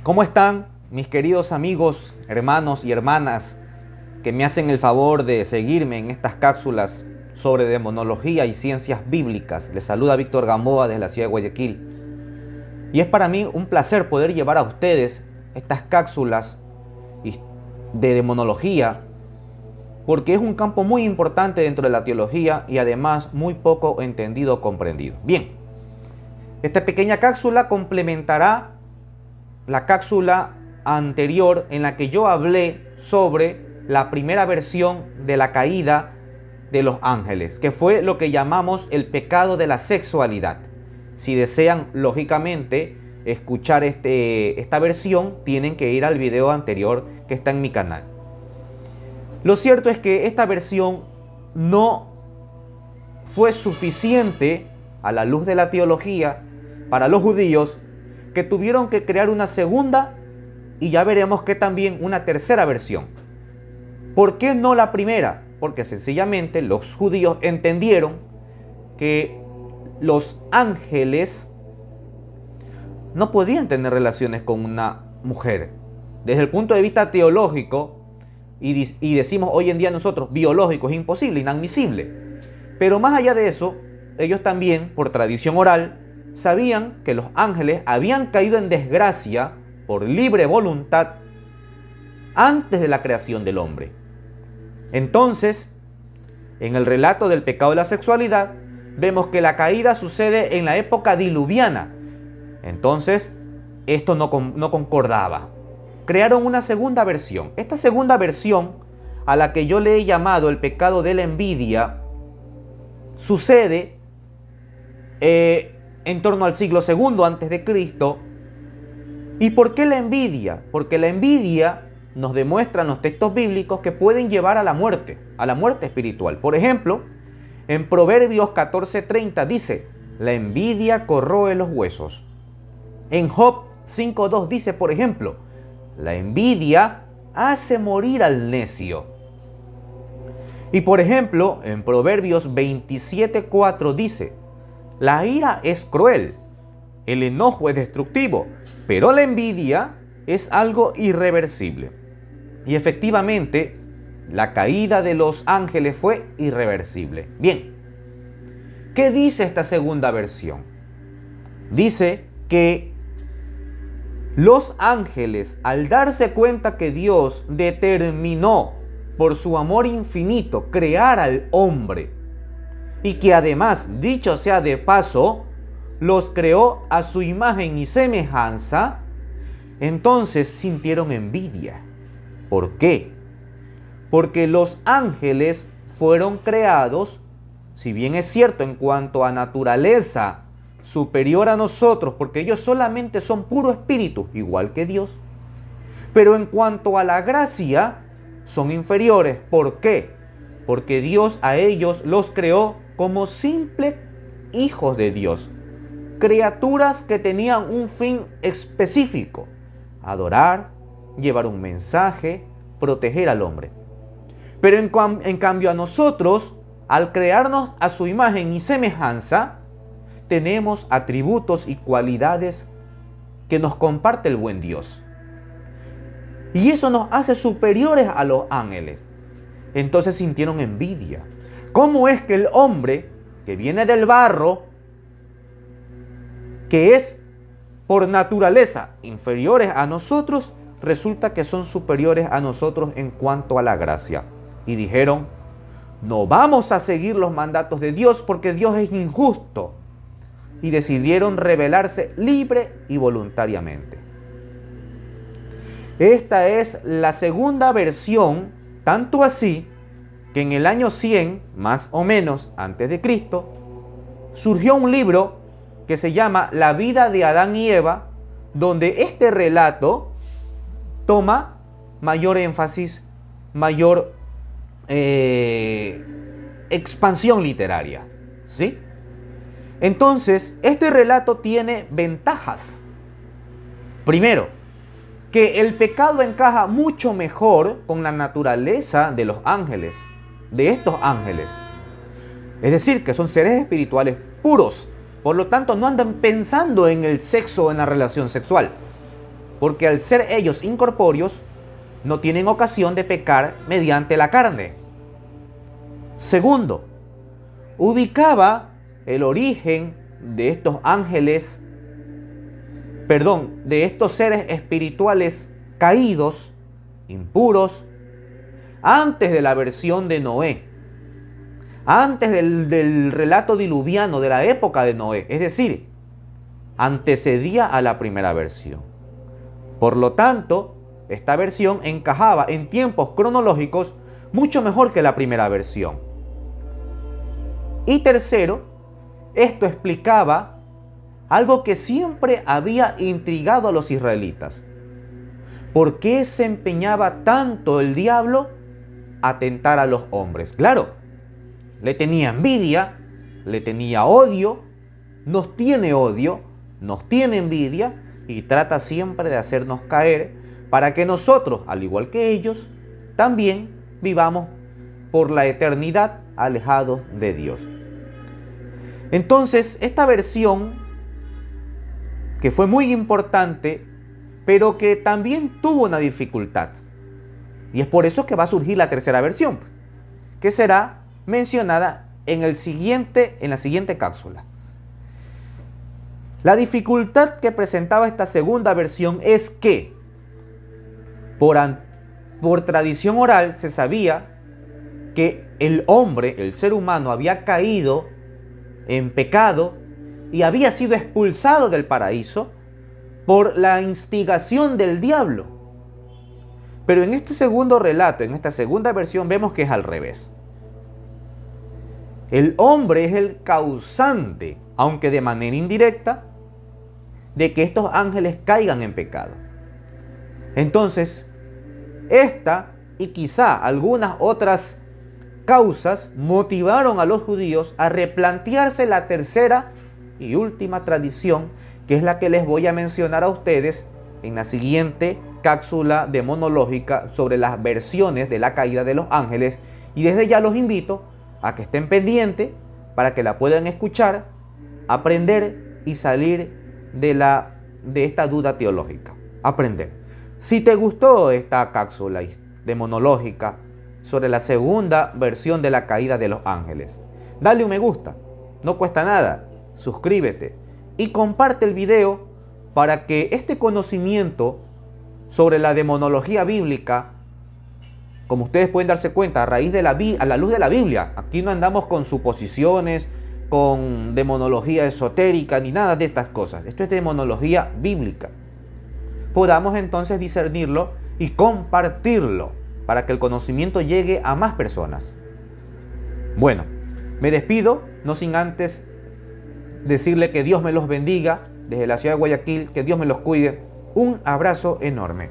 ¿Cómo están mis queridos amigos, hermanos y hermanas que me hacen el favor de seguirme en estas cápsulas sobre demonología y ciencias bíblicas? Les saluda Víctor Gamboa desde la ciudad de Guayaquil. Y es para mí un placer poder llevar a ustedes estas cápsulas de demonología, porque es un campo muy importante dentro de la teología y además muy poco entendido o comprendido. Bien, esta pequeña cápsula complementará la cápsula anterior en la que yo hablé sobre la primera versión de la caída de los ángeles, que fue lo que llamamos el pecado de la sexualidad. Si desean, lógicamente, escuchar esta versión, tienen que ir al video anterior que está en mi canal. Lo cierto es que esta versión no fue suficiente a la luz de la teología para los judíos, que tuvieron que crear una segunda y ya veremos que también una tercera versión. ¿Por qué no la primera? Porque sencillamente los judíos entendieron que los ángeles no podían tener relaciones con una mujer. Desde el punto de vista teológico, y decimos hoy en día nosotros, biológico, es imposible, inadmisible. Pero más allá de eso, ellos también, por tradición oral, sabían que los ángeles habían caído en desgracia por libre voluntad antes de la creación del hombre. Entonces, en el relato del pecado de la sexualidad, vemos que la caída sucede en la época diluviana. Entonces, esto no concordaba. Crearon una segunda versión. Esta segunda versión, a la que yo le he llamado el pecado de la envidia, sucede en torno al siglo II antes de Cristo. ¿Y por qué la envidia? Porque la envidia nos demuestran los textos bíblicos que pueden llevar a la muerte espiritual. Por ejemplo, en Proverbios 14:30 dice: la envidia corroe los huesos. En Job 5:2 dice, por ejemplo, la envidia hace morir al necio. Y por ejemplo, en Proverbios 27:4 dice: la ira es cruel, el enojo es destructivo, pero la envidia es algo irreversible. Y efectivamente, la caída de los ángeles fue irreversible. Bien, ¿qué dice esta segunda versión? Dice que los ángeles, al darse cuenta que Dios determinó por su amor infinito crear al hombre, y que además, dicho sea de paso, los creó a su imagen y semejanza, entonces sintieron envidia. ¿Por qué? Porque los ángeles fueron creados, si bien es cierto en cuanto a naturaleza, superior a nosotros, porque ellos solamente son puro espíritu, igual que Dios, pero en cuanto a la gracia, son inferiores. ¿Por qué? Porque Dios a ellos los creó como simples hijos de Dios, criaturas que tenían un fin específico: adorar, llevar un mensaje, proteger al hombre. Pero en cambio a nosotros, al crearnos a su imagen y semejanza, tenemos atributos y cualidades que nos comparte el buen Dios. Y eso nos hace superiores a los ángeles. Entonces sintieron envidia. ¿Cómo es que el hombre que viene del barro, que es por naturaleza inferiores a nosotros, resulta que son superiores a nosotros en cuanto a la gracia? Y dijeron: no vamos a seguir los mandatos de Dios porque Dios es injusto. Y decidieron rebelarse libre y voluntariamente. Esta es la segunda versión, tanto así que en el año 100, más o menos, antes de Cristo, surgió un libro que se llama La vida de Adán y Eva, donde este relato toma mayor énfasis, mayor expansión literaria, ¿sí? Entonces, este relato tiene ventajas. Primero, que el pecado encaja mucho mejor con la naturaleza de los ángeles, de estos ángeles. Es decir, que son seres espirituales puros. Por lo tanto, no andan pensando en el sexo o en la relación sexual. porque al ser ellos incorpóreos, no tienen ocasión de pecar mediante la carne. Segundo, ubicaba el origen de estos ángeles, de estos seres espirituales caídos, impuros, antes de la versión de Noé, antes del relato diluviano de la época de Noé, es decir, antecedía a la primera versión. Por lo tanto, esta versión encajaba en tiempos cronológicos mucho mejor que la primera versión. Y tercero, esto explicaba algo que siempre había intrigado a los israelitas. ¿Por qué se empeñaba tanto el diablo a tentar a los hombres? Claro, le tenía envidia, le tenía odio, nos tiene envidia y trata siempre de hacernos caer para que nosotros, al igual que ellos, también vivamos por la eternidad alejados de Dios. Entonces, esta versión, que fue muy importante, pero que también tuvo una dificultad. Y es por eso que va a surgir la tercera versión, que será mencionada en la siguiente cápsula. La dificultad que presentaba esta segunda versión es que, por tradición oral, se sabía que el hombre, el ser humano, había caído en pecado y había sido expulsado del paraíso por la instigación del diablo. Pero en este segundo relato, en esta segunda versión, vemos que es al revés. El hombre es el causante, aunque de manera indirecta, de que estos ángeles caigan en pecado. Entonces, esta y quizá algunas otras causas motivaron a los judíos a replantearse la tercera y última tradición, que es la que les voy a mencionar a ustedes en la siguiente cápsula demonológica sobre las versiones de la caída de los ángeles. Y desde ya los invito a que estén pendientes para que la puedan escuchar, aprender y salir de esta duda teológica. Aprender. Si te gustó esta cápsula demonológica sobre la segunda versión de la caída de los ángeles, dale un me gusta, no cuesta nada, suscríbete y comparte el video para que este conocimiento sobre la demonología bíblica, como ustedes pueden darse cuenta, a la luz de la Biblia, aquí no andamos con suposiciones, con demonología esotérica ni nada de estas cosas. Esto es demonología bíblica. Podamos entonces discernirlo y compartirlo para que el conocimiento llegue a más personas. Bueno, me despido, no sin antes decirle que Dios me los bendiga desde la ciudad de Guayaquil, que Dios me los cuide. Un abrazo enorme.